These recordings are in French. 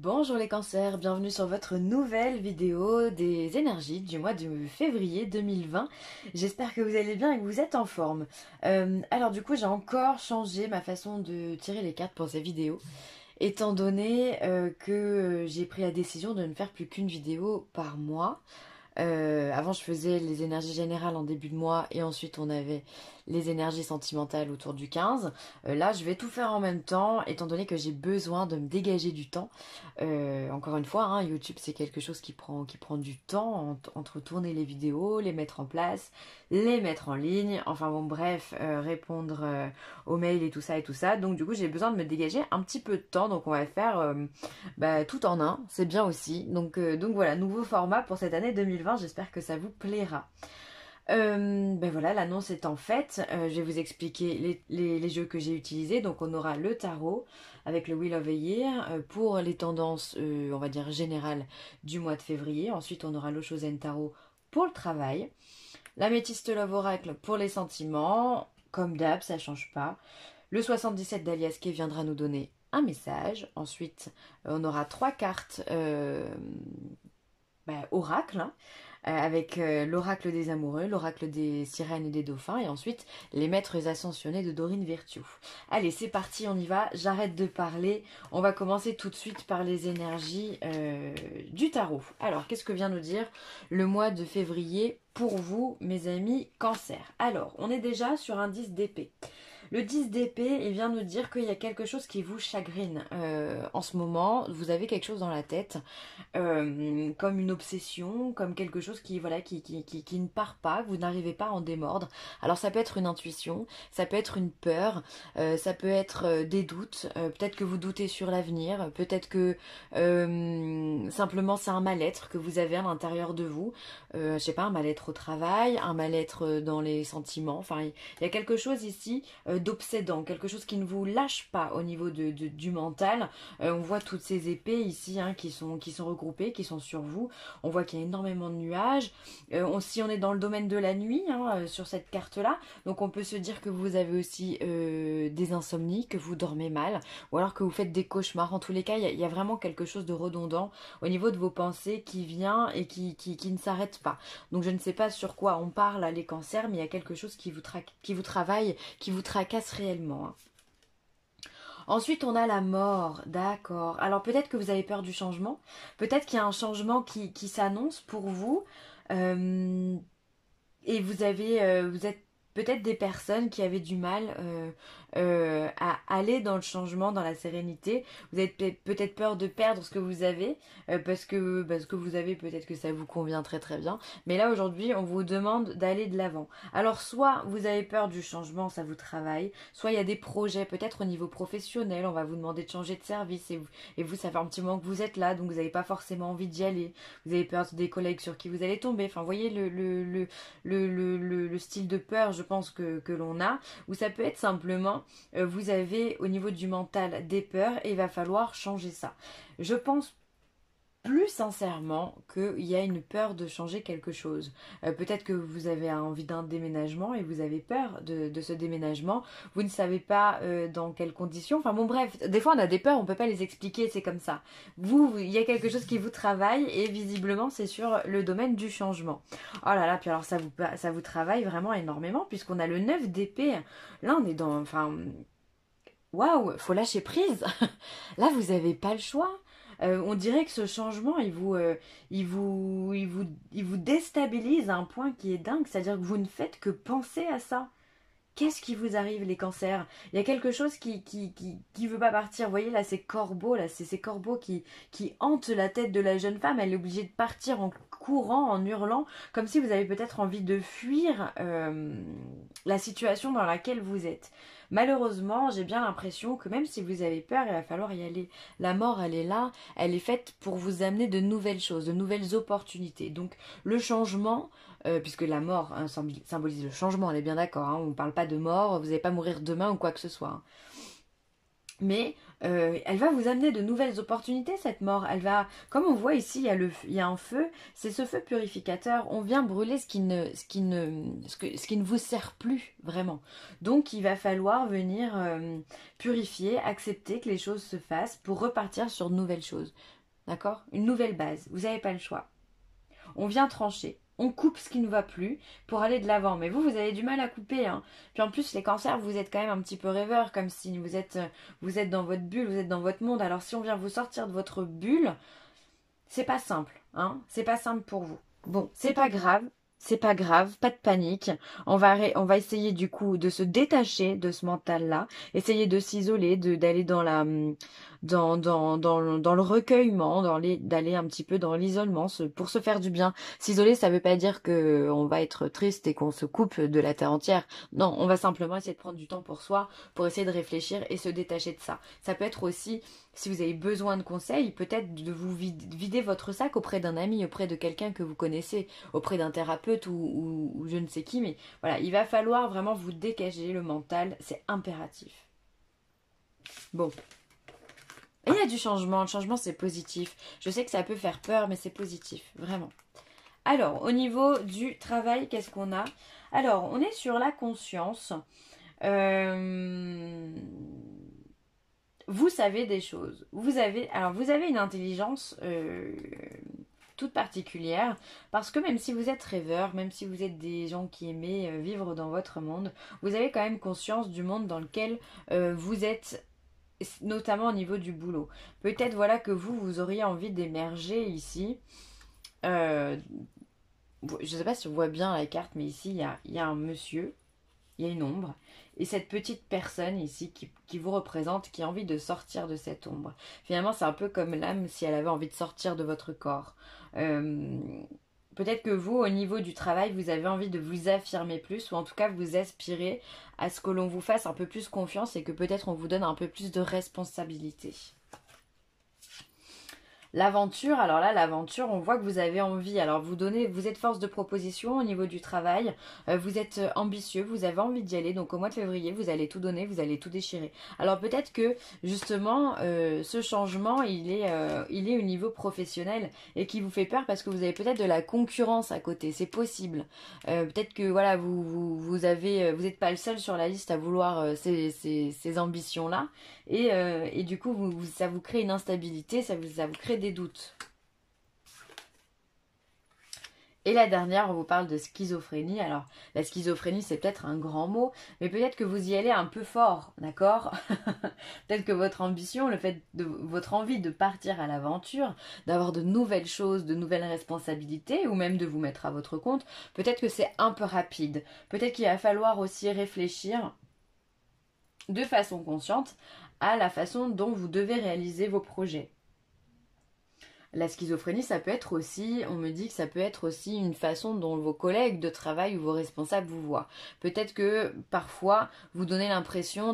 Bonjour les cancers, bienvenue sur votre nouvelle vidéo des énergies du mois de février 2020. J'espère que vous allez bien et que vous êtes en forme. Alors du coup j'ai encore changé ma façon de tirer les cartes pour ces vidéos, étant donné que j'ai pris la décision de ne faire plus qu'une vidéo par mois. Avant je faisais les énergies générales en début de mois et ensuite on avait les énergies sentimentales autour du 15. Là je vais tout faire en même temps étant donné que j'ai besoin de me dégager du temps. Encore une fois, hein, YouTube c'est quelque chose qui prend du temps entre tourner les vidéos, les mettre en place, les mettre en ligne, enfin bon bref, répondre aux mails et tout ça et tout ça. Donc du coup j'ai besoin de me dégager un petit peu de temps, donc on va faire tout en un, c'est bien aussi. Donc voilà, nouveau format pour cette année 2020, j'espère que ça vous plaira. Voilà, l'annonce étant faite, je vais vous expliquer les jeux que j'ai utilisés. Donc on aura le tarot avec le Wheel of the Year pour les tendances, on va dire générales du mois de février. Ensuite on aura l'Oshozen Tarot pour le travail, l'Améthyste Love Oracle pour les sentiments, comme d'hab ça change pas. Le 77 d'Alias qui viendra nous donner un message. Ensuite on aura 3 cartes oracle, hein, avec l'oracle des amoureux, l'oracle des sirènes et des dauphins, et ensuite les maîtres ascensionnés de Dorine Virtue. Allez, c'est parti, on y va, j'arrête de parler, on va commencer tout de suite par les énergies du tarot. Alors, qu'est-ce que vient nous dire le mois de février pour vous, mes amis Cancer? Alors, on est déjà sur un 10 d'épée. Le 10 d'épée, il vient nous dire qu'il y a quelque chose qui vous chagrine en ce moment. Vous avez quelque chose dans la tête, comme une obsession, comme quelque chose qui ne part pas, que vous n'arrivez pas à en démordre. Alors ça peut être une intuition, ça peut être une peur, ça peut être des doutes. Peut-être que vous doutez sur l'avenir, peut-être que simplement c'est un mal-être que vous avez à l'intérieur de vous. Je sais pas, un mal-être au travail, un mal-être dans les sentiments. Enfin, il y a quelque chose ici d'obsédant, quelque chose qui ne vous lâche pas au niveau du mental. On voit toutes ces épées ici, hein, qui sont regroupées, qui sont sur vous. On voit qu'il y a énormément de nuages. Si on est dans le domaine de la nuit, hein, sur cette carte-là, donc on peut se dire que vous avez aussi des insomnies, que vous dormez mal, ou alors que vous faites des cauchemars. En tous les cas, il y a vraiment quelque chose de redondant au niveau de vos pensées qui vient et qui ne s'arrête pas. Donc je ne sais pas sur quoi on parle, les cancers, mais il y a quelque chose qui vous travaille, qui vous tracasse réellement, hein. Ensuite, on a la mort, d'accord. Alors peut-être que vous avez peur du changement, peut-être qu'il y a un changement qui s'annonce pour vous, et vous êtes peut-être des personnes qui avaient du mal à aller dans le changement, dans la sérénité. Vous avez peut-être peur de perdre ce que vous avez, parce que vous avez peut-être que ça vous convient très très bien. Mais là aujourd'hui, on vous demande d'aller de l'avant. Alors soit vous avez peur du changement, ça vous travaille, soit il y a des projets, peut-être au niveau professionnel, on va vous demander de changer de service et vous ça fait un petit moment que vous êtes là, donc vous n'avez pas forcément envie d'y aller. Vous avez peur des collègues sur qui vous allez tomber. Enfin, vous voyez le style de peur, je pense que l'on a, ou ça peut être simplement vous avez au niveau du mental des peurs et il va falloir changer ça. Je pense plus sincèrement qu'il y a une peur de changer quelque chose. Peut-être que vous avez envie d'un déménagement et vous avez peur de ce déménagement. Vous ne savez pas dans quelles conditions. Enfin bon bref, des fois on a des peurs, on ne peut pas les expliquer, c'est comme ça. Il y a quelque chose qui vous travaille et visiblement c'est sur le domaine du changement. Oh là là, puis alors ça vous travaille vraiment énormément puisqu'on a le 9 d'épée. Là on est dans... Enfin... Waouh, faut lâcher prise. Là vous n'avez pas le choix. On dirait que ce changement, il vous déstabilise à un point qui est dingue. C'est-à-dire que vous ne faites que penser à ça. Qu'est-ce qui vous arrive, les cancers? Il y a quelque chose qui veut pas partir. Vous voyez, là, ces corbeaux, là, c'est ces corbeaux qui hantent la tête de la jeune femme. Elle est obligée de partir en courant, en hurlant, comme si vous avez peut-être envie de fuir la situation dans laquelle vous êtes. Malheureusement, j'ai bien l'impression que même si vous avez peur, il va falloir y aller. La mort, elle est là, elle est faite pour vous amener de nouvelles choses, de nouvelles opportunités. Donc, le changement... puisque la mort, hein, symbolise le changement, on est bien d'accord, hein, on ne parle pas de mort, vous n'allez pas mourir demain ou quoi que ce soit, hein. Mais elle va vous amener de nouvelles opportunités, cette mort. Elle va, comme on voit ici, il y a un feu, c'est ce feu purificateur. On vient brûler ce qui ne vous sert plus vraiment. Donc il va falloir venir purifier, accepter que les choses se fassent pour repartir sur de nouvelles choses. d'accord? Une nouvelle base, vous n'avez pas le choix. On vient trancher. On coupe ce qui ne nous va plus pour aller de l'avant. Mais vous avez du mal à couper. Hein. Puis en plus, les cancers, vous êtes quand même un petit peu rêveurs, comme si vous êtes dans votre bulle, vous êtes dans votre monde. Alors si on vient vous sortir de votre bulle, c'est pas simple. Hein. C'est pas simple pour vous. Bon, c'est pas grave. C'est pas grave, pas de panique. On va essayer du coup de se détacher de ce mental-là, essayer de s'isoler, d'aller dans dans le recueillement, d'aller un petit peu dans l'isolement pour se faire du bien. S'isoler, ça veut pas dire que on va être triste et qu'on se coupe de la terre entière. Non, on va simplement essayer de prendre du temps pour soi, pour essayer de réfléchir et se détacher de ça. Ça peut être aussi, si vous avez besoin de conseils, peut-être de vous vider votre sac auprès d'un ami, auprès de quelqu'un que vous connaissez, auprès d'un thérapeute ou je ne sais qui, mais voilà, il va falloir vraiment vous dégager le mental, c'est impératif. Bon. Et il y a du changement, le changement c'est positif. Je sais que ça peut faire peur, mais c'est positif, vraiment. Alors, au niveau du travail, qu'est-ce qu'on a? Alors, on est sur la conscience. Vous savez des choses. Vous avez une intelligence toute particulière, parce que même si vous êtes rêveur, même si vous êtes des gens qui aimez vivre dans votre monde, vous avez quand même conscience du monde dans lequel vous êtes, notamment au niveau du boulot. Peut-être voilà que vous auriez envie d'émerger ici. Je ne sais pas si on voit bien la carte, mais ici il y a un monsieur, il y a une ombre, et cette petite personne ici qui vous représente, qui a envie de sortir de cette ombre. Finalement, c'est un peu comme l'âme si elle avait envie de sortir de votre corps. Peut-être que vous, au niveau du travail, vous avez envie de vous affirmer plus, ou en tout cas vous aspirez à ce que l'on vous fasse un peu plus confiance et que peut-être on vous donne un peu plus de responsabilité. L'aventure, alors là, l'aventure, on voit que vous avez envie. Alors vous êtes force de proposition au niveau du travail, vous êtes ambitieux, vous avez envie d'y aller. Donc au mois de février, vous allez tout donner, vous allez tout déchirer. Alors peut-être que justement, ce changement, il est au niveau professionnel et qui vous fait peur parce que vous avez peut-être de la concurrence à côté. C'est possible. Peut-être que voilà, vous n'êtes pas le seul sur la liste à vouloir ces ambitions-là. Et du coup, ça vous crée une instabilité, ça vous crée des doutes. Et la dernière, on vous parle de schizophrénie. Alors, la schizophrénie, c'est peut-être un grand mot, mais peut-être que vous y allez un peu fort, d'accord? Peut-être que votre ambition, votre envie de partir à l'aventure, d'avoir de nouvelles choses, de nouvelles responsabilités, ou même de vous mettre à votre compte, peut-être que c'est un peu rapide. Peut-être qu'il va falloir aussi réfléchir de façon consciente à la façon dont vous devez réaliser vos projets. La schizophrénie, ça peut être aussi, on me dit que ça peut être aussi une façon dont vos collègues de travail ou vos responsables vous voient. Peut-être que parfois, vous donnez l'impression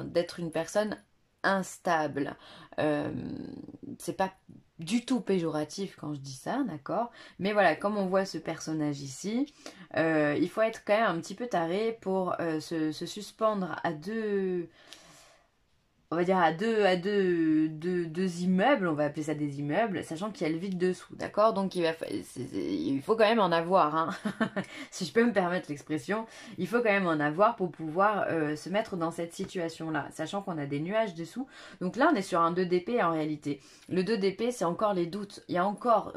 d'être une personne instable. C'est pas du tout péjoratif quand je dis ça, d'accord? Mais voilà, comme on voit ce personnage ici, il faut être quand même un petit peu taré pour se suspendre à deux... On va dire à deux immeubles, on va appeler ça des immeubles, sachant qu'il y a le vide dessous, d'accord? Donc il faut quand même en avoir, hein. Si je peux me permettre l'expression, il faut quand même en avoir pour pouvoir se mettre dans cette situation-là, sachant qu'on a des nuages dessous. Donc là, on est sur un 2DP en réalité. Le 2DP, c'est encore les doutes, il y a encore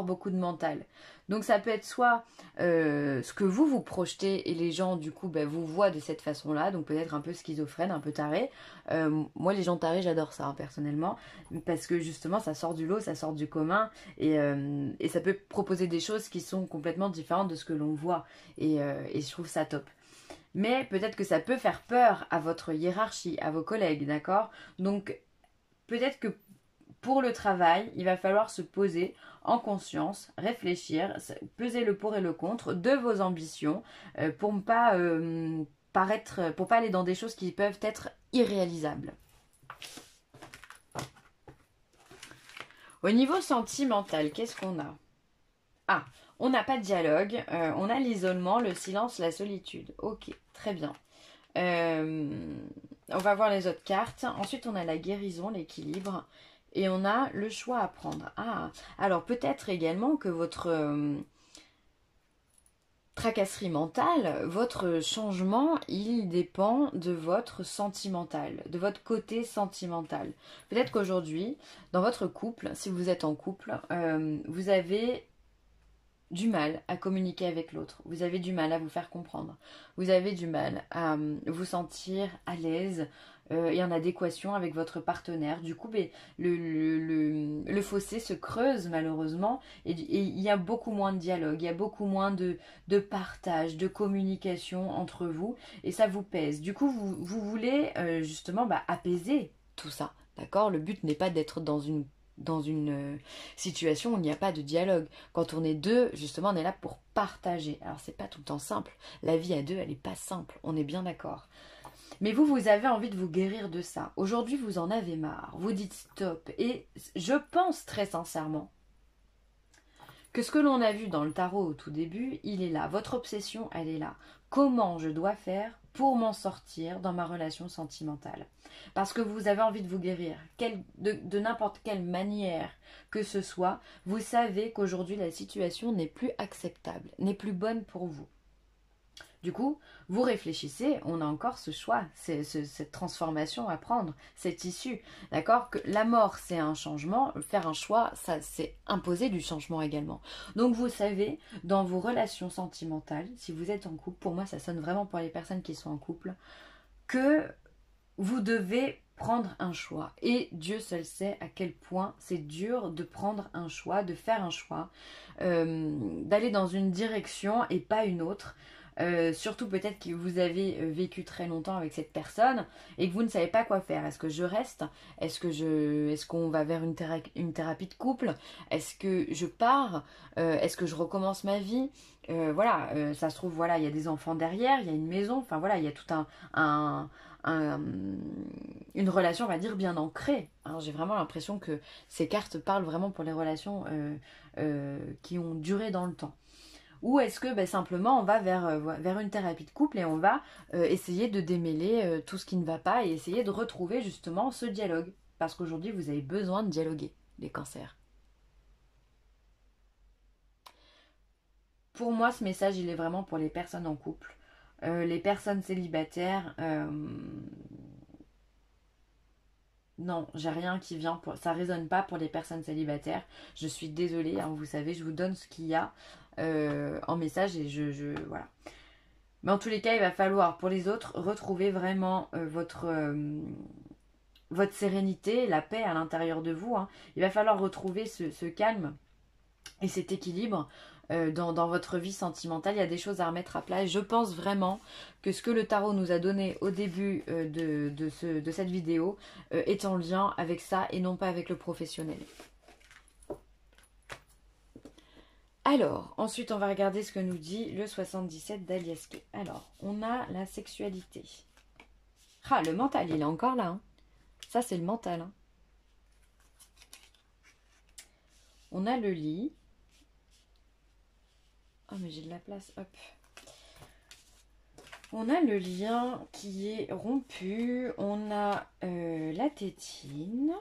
beaucoup de mental. Donc ça peut être soit ce que vous projetez et les gens du coup vous voient de cette façon-là, donc peut-être un peu schizophrène, un peu taré. Moi les gens tarés j'adore ça hein, personnellement, parce que justement ça sort du lot, ça sort du commun et ça peut proposer des choses qui sont complètement différentes de ce que l'on voit et je trouve ça top. Mais peut-être que ça peut faire peur à votre hiérarchie, à vos collègues, d'accord? Donc peut-être que pour le travail, il va falloir se poser en conscience, réfléchir, peser le pour et le contre de vos ambitions pour ne pas pour pas aller dans des choses qui peuvent être irréalisables. Au niveau sentimental, qu'est-ce qu'on a? Ah, on n'a pas de dialogue, on a l'isolement, le silence, la solitude. Ok, très bien. On va voir les autres cartes. Ensuite, on a la guérison, l'équilibre. Et on a le choix à prendre. Ah, alors peut-être également que votre tracasserie mentale, votre changement, il dépend de votre sentimental, de votre côté sentimental. Peut-être qu'aujourd'hui, dans votre couple, si vous êtes en couple, vous avez du mal à communiquer avec l'autre, vous avez du mal à vous faire comprendre, vous avez du mal à vous sentir à l'aise et en adéquation avec votre partenaire. Du coup, le fossé se creuse malheureusement et il y a beaucoup moins de dialogue, il y a beaucoup moins de partage, de communication entre vous et ça vous pèse. Du coup, vous voulez justement apaiser tout ça. D'accord? Le but n'est pas d'être dans une situation où il n'y a pas de dialogue. Quand on est deux, justement, on est là pour partager. Alors, c'est pas tout le temps simple. La vie à deux, elle n'est pas simple. On est bien d'accord. Mais vous avez envie de vous guérir de ça. Aujourd'hui, vous en avez marre. Vous dites stop. Et je pense très sincèrement que ce que l'on a vu dans le tarot au tout début, il est là. Votre obsession, elle est là. Comment je dois faire pour m'en sortir dans ma relation sentimentale? Parce que vous avez envie de vous guérir. De n'importe quelle manière que ce soit, vous savez qu'aujourd'hui la situation n'est plus acceptable, n'est plus bonne pour vous. Du coup, vous réfléchissez, on a encore ce choix, cette transformation à prendre, cette issue. D'accord? Que la mort, c'est un changement, faire un choix, ça c'est imposer du changement également. Donc vous savez, dans vos relations sentimentales, si vous êtes en couple, pour moi ça sonne vraiment pour les personnes qui sont en couple, que vous devez prendre un choix. Et Dieu seul sait à quel point c'est dur de prendre un choix, de faire un choix, d'aller dans une direction et pas une autre. Surtout peut-être que vous avez vécu très longtemps avec cette personne et que vous ne savez pas quoi faire. Est-ce que je reste? Est-ce qu'on va vers une thérapie de couple? Est-ce que je pars? Est-ce que je recommence ma vie? Voilà, ça se trouve, voilà, il y a des enfants derrière, il y a une maison, enfin voilà, il y a tout une relation, on va dire, bien ancrée. Hein. J'ai vraiment l'impression que ces cartes parlent vraiment pour les relations qui ont duré dans le temps. Ou est-ce que simplement on va vers une thérapie de couple et on va essayer de démêler tout ce qui ne va pas et essayer de retrouver justement ce dialogue. Parce qu'aujourd'hui vous avez besoin de dialoguer, les cancers. Pour moi ce message il est vraiment pour les personnes en couple. Les personnes célibataires, non, j'ai rien qui vient, ça résonne pas pour les personnes célibataires. Je suis désolée, hein, vous savez, je vous donne ce qu'il y a en message et voilà. Mais en tous les cas, il va falloir pour les autres retrouver vraiment votre sérénité, la paix à l'intérieur de vous. Hein. Il va falloir retrouver ce calme et cet équilibre dans votre vie sentimentale. Il y a des choses à remettre à plat. Et je pense vraiment que ce que le tarot nous a donné au début de cette vidéo est en lien avec ça et non pas avec le professionnel. Alors, ensuite on va regarder ce que nous dit le 77 d'Aliaske. Alors, on a la sexualité. Ah, le mental, il est encore là. Hein. Ça, c'est le mental. Hein. On a le lit. Oh, mais j'ai de la place. Hop. On a le lien qui est rompu. On a la tétine.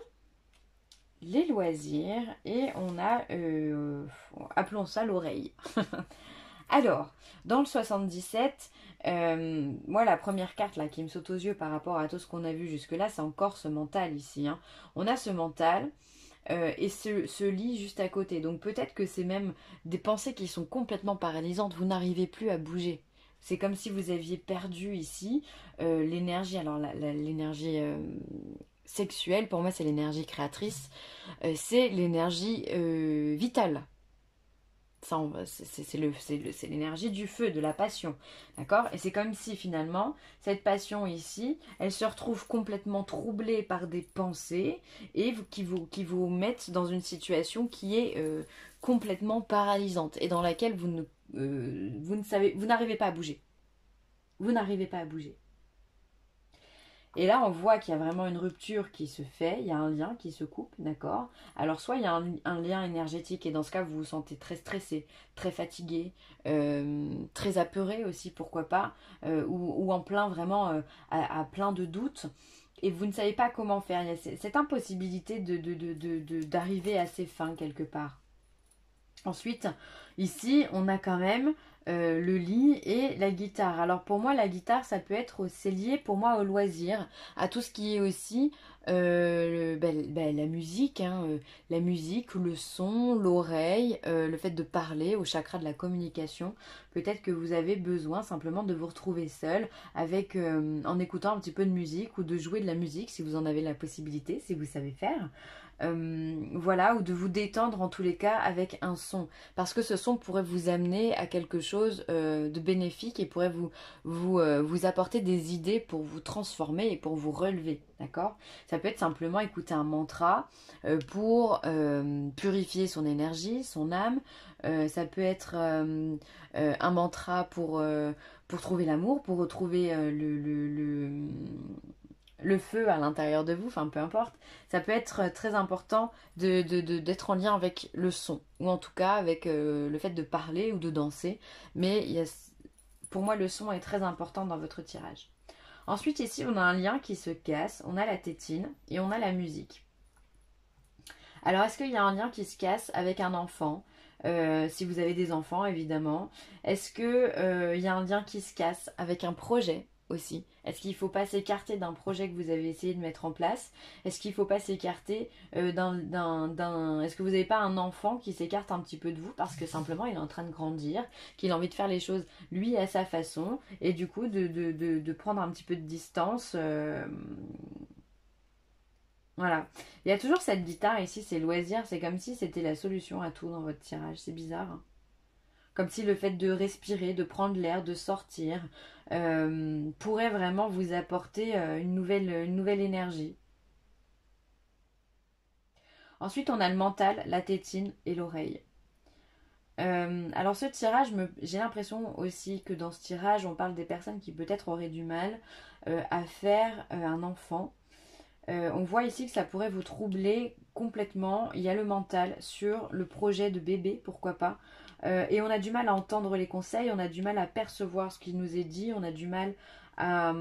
Les loisirs. Et on a, appelons ça l'oreille. Alors, dans le 77, moi la première carte là qui me saute aux yeux par rapport à tout ce qu'on a vu jusque là, c'est encore ce mental ici. Hein. On a ce mental et ce lit juste à côté. Donc peut-être que c'est même des pensées qui sont complètement paralysantes. Vous n'arrivez plus à bouger. C'est comme si vous aviez perdu ici l'énergie. Alors l'énergie sexuelle, pour moi c'est l'énergie créatrice. C'est l'énergie vitale. C'est l'énergie du feu, de la passion, d'accord? Et c'est comme si finalement, cette passion ici, elle se retrouve complètement troublée par des pensées et qui vous mettent dans une situation qui est complètement paralysante et dans laquelle vous n'arrivez pas à bouger. Vous n'arrivez pas à bouger. Et là, on voit qu'il y a vraiment une rupture qui se fait, il y a un lien qui se coupe, d'accord? Alors, soit il y a un lien énergétique, et dans ce cas, vous vous sentez très stressé, très fatigué, très apeuré aussi, pourquoi pas, ou en plein vraiment, à plein de doutes, et vous ne savez pas comment faire. Il y a cette impossibilité d'arriver à ses fins quelque part. Ensuite, ici, on a quand même le lit et la guitare. Alors pour moi, la guitare, ça peut être, c'est lié pour moi au loisir, à tout ce qui est aussi la musique, hein, la musique, le son, l'oreille, le fait de parler, au chakra de la communication. Peut-être que vous avez besoin simplement de vous retrouver seul avec, en écoutant un petit peu de musique ou de jouer de la musique si vous en avez la possibilité, si vous savez faire. Voilà, ou de vous détendre en tous les cas avec un son, parce que ce son pourrait vous amener à quelque chose de bénéfique et pourrait vous apporter des idées pour vous transformer et pour vous relever, d'accord? Ça peut être simplement écouter un mantra pour purifier son énergie, son âme. Ça peut être un mantra pour trouver l'amour, pour retrouver le feu à l'intérieur de vous, enfin peu importe. Ça peut être très important d'être en lien avec le son, ou en tout cas avec le fait de parler ou de danser. Mais pour moi, le son est très important dans votre tirage. Ensuite, ici, on a un lien qui se casse, on a la tétine et on a la musique. Alors, est-ce qu'il y a un lien qui se casse avec un enfant? Si vous avez des enfants, évidemment. Est-ce qu'il y a un lien qui se casse avec un projet aussi? Est-ce qu'il ne faut pas s'écarter d'un projet que vous avez essayé de mettre en place? Est-ce qu'il ne faut pas s'écarter Est-ce que vous n'avez pas un enfant qui s'écarte un petit peu de vous parce que simplement il est en train de grandir, qu'il a envie de faire les choses lui à sa façon et du coup de prendre un petit peu de distance voilà. Il y a toujours cette guitare ici, c'est loisir, c'est comme si c'était la solution à tout dans votre tirage. C'est bizarre, hein. Comme si le fait de respirer, de prendre l'air, de sortir, pourrait vraiment vous apporter une nouvelle énergie. Ensuite, on a le mental, la tétine et l'oreille. Alors ce tirage, j'ai l'impression aussi que dans ce tirage, on parle des personnes qui peut-être auraient du mal à faire un enfant. On voit ici que ça pourrait vous troubler complètement. Il y a le mental sur le projet de bébé, pourquoi pas. Et on a du mal à entendre les conseils, on a du mal à percevoir ce qui nous est dit, on a du mal à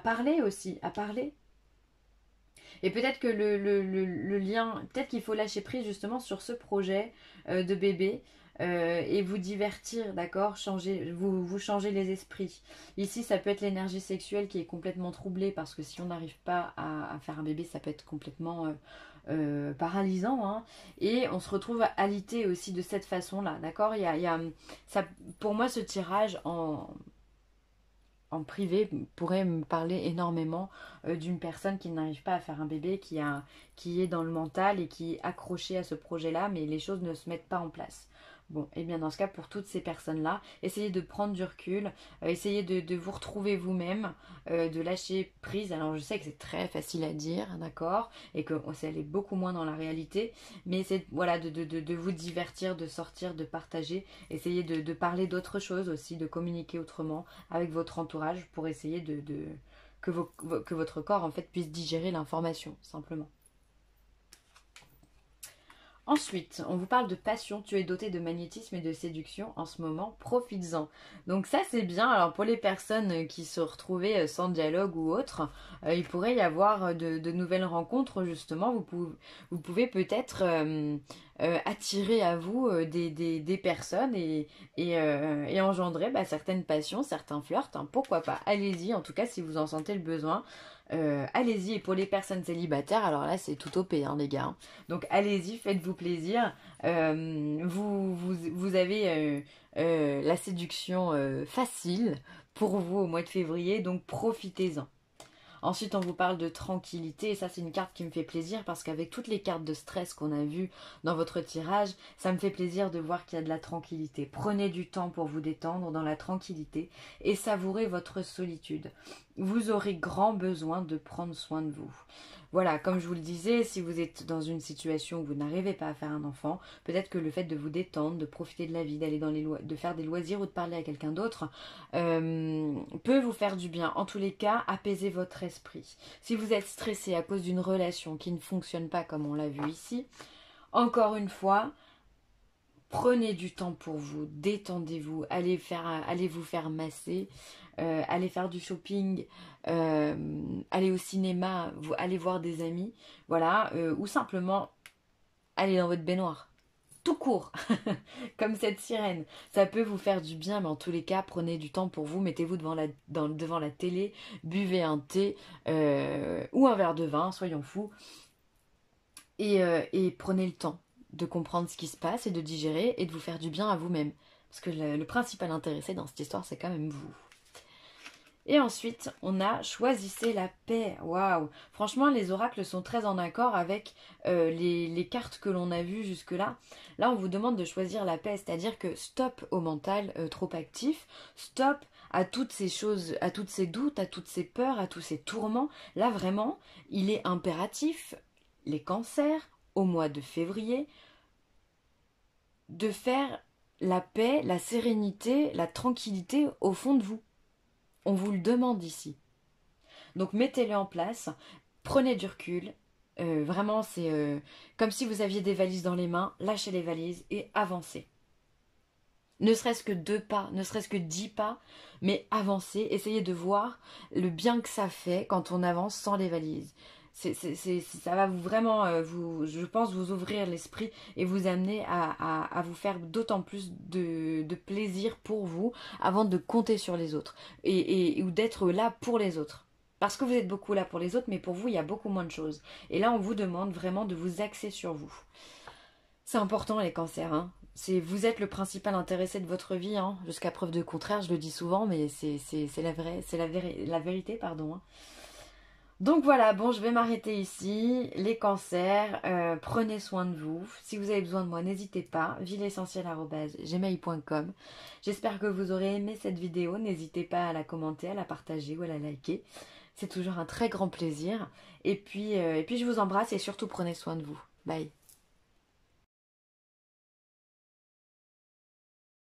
parler aussi, à parler. Et peut-être que le lien, peut-être qu'il faut lâcher prise justement sur ce projet de bébé et vous divertir, d'accord? Vous changez les esprits. Ici, ça peut être l'énergie sexuelle qui est complètement troublée parce que si on n'arrive pas à faire un bébé, ça peut être complètement paralysant. Hein. Et on se retrouve alité aussi de cette façon-là, d'accord? Ça, pour moi, ce tirage en privé pourrait me parler énormément d'une personne qui n'arrive pas à faire un bébé, qui est dans le mental et qui est accrochée à ce projet-là, mais les choses ne se mettent pas en place. Bon, et bien dans ce cas, pour toutes ces personnes-là, essayez de prendre du recul, essayez de vous retrouver vous-même, de lâcher prise. Alors je sais que c'est très facile à dire, d'accord, et que ça allait beaucoup moins dans la réalité, mais c'est voilà, de vous divertir, de sortir, de partager, essayez de parler d'autres choses aussi, de communiquer autrement avec votre entourage pour essayer que votre corps en fait puisse digérer l'information, simplement. Ensuite, on vous parle de passion, tu es doté de magnétisme et de séduction en ce moment, profites-en. Donc ça c'est bien, alors pour les personnes qui se retrouvaient sans dialogue ou autre, il pourrait y avoir de nouvelles rencontres justement, vous pouvez peut-être attirer à vous des personnes et engendrer certaines passions, certains flirts, hein, pourquoi pas, allez-y en tout cas si vous en sentez le besoin. Allez-y, et pour les personnes célibataires, alors là c'est tout OP hein, les gars, hein. Donc allez-y, faites-vous plaisir. Vous avez la séduction facile pour vous au mois de février, donc profitez-en. Ensuite, on vous parle de tranquillité, et ça c'est une carte qui me fait plaisir parce qu'avec toutes les cartes de stress qu'on a vues dans votre tirage, ça me fait plaisir de voir qu'il y a de la tranquillité. Prenez du temps pour vous détendre dans la tranquillité et savourez votre solitude. Vous aurez grand besoin de prendre soin de vous. Voilà, comme je vous le disais, si vous êtes dans une situation où vous n'arrivez pas à faire un enfant, peut-être que le fait de vous détendre, de profiter de la vie, d'aller de faire des loisirs ou de parler à quelqu'un d'autre peut vous faire du bien. En tous les cas, apaisez votre esprit. Si vous êtes stressé à cause d'une relation qui ne fonctionne pas comme on l'a vu ici, encore une fois, prenez du temps pour vous, détendez-vous, allez vous faire masser, allez faire du shopping, allez au cinéma, allez voir des amis, voilà, ou simplement allez dans votre baignoire. Tout court, comme cette sirène. Ça peut vous faire du bien, mais en tous les cas, prenez du temps pour vous, mettez-vous devant la télé, buvez un thé ou un verre de vin, soyons fous, et prenez le temps de comprendre ce qui se passe et de digérer et de vous faire du bien à vous-même. Parce que le principal intéressé dans cette histoire, c'est quand même vous. Et ensuite, on a choisissez la paix. Waouh! Franchement, les oracles sont très en accord avec les cartes que l'on a vues jusque-là. Là, on vous demande de choisir la paix, c'est-à-dire que stop au mental trop actif, stop à toutes ces choses, à tous ces doutes, à toutes ces peurs, à tous ces tourments. Là, vraiment, il est impératif, les cancers, au mois de février, de faire la paix, la sérénité, la tranquillité au fond de vous. On vous le demande ici. Donc mettez-le en place, prenez du recul. Vraiment, c'est comme si vous aviez des valises dans les mains, lâchez les valises et avancez. Ne serait-ce que 2 pas, ne serait-ce que 10 pas, mais avancez, essayez de voir le bien que ça fait quand on avance sans les valises. Ça va vraiment, je pense, vous ouvrir l'esprit et vous amener à vous faire d'autant plus de plaisir pour vous avant de compter sur les autres ou d'être là pour les autres. Parce que vous êtes beaucoup là pour les autres, mais pour vous, il y a beaucoup moins de choses. Et là, on vous demande vraiment de vous axer sur vous. C'est important les cancers, hein. Vous êtes le principal intéressé de votre vie, hein. Jusqu'à preuve de contraire, je le dis souvent, mais c'est la vérité, pardon, hein. Donc voilà, bon, je vais m'arrêter ici. Les cancers, prenez soin de vous. Si vous avez besoin de moi, n'hésitez pas. vileessentielle@gmail.com. J'espère que vous aurez aimé cette vidéo. N'hésitez pas à la commenter, à la partager ou à la liker. C'est toujours un très grand plaisir. Et puis je vous embrasse et surtout prenez soin de vous. Bye.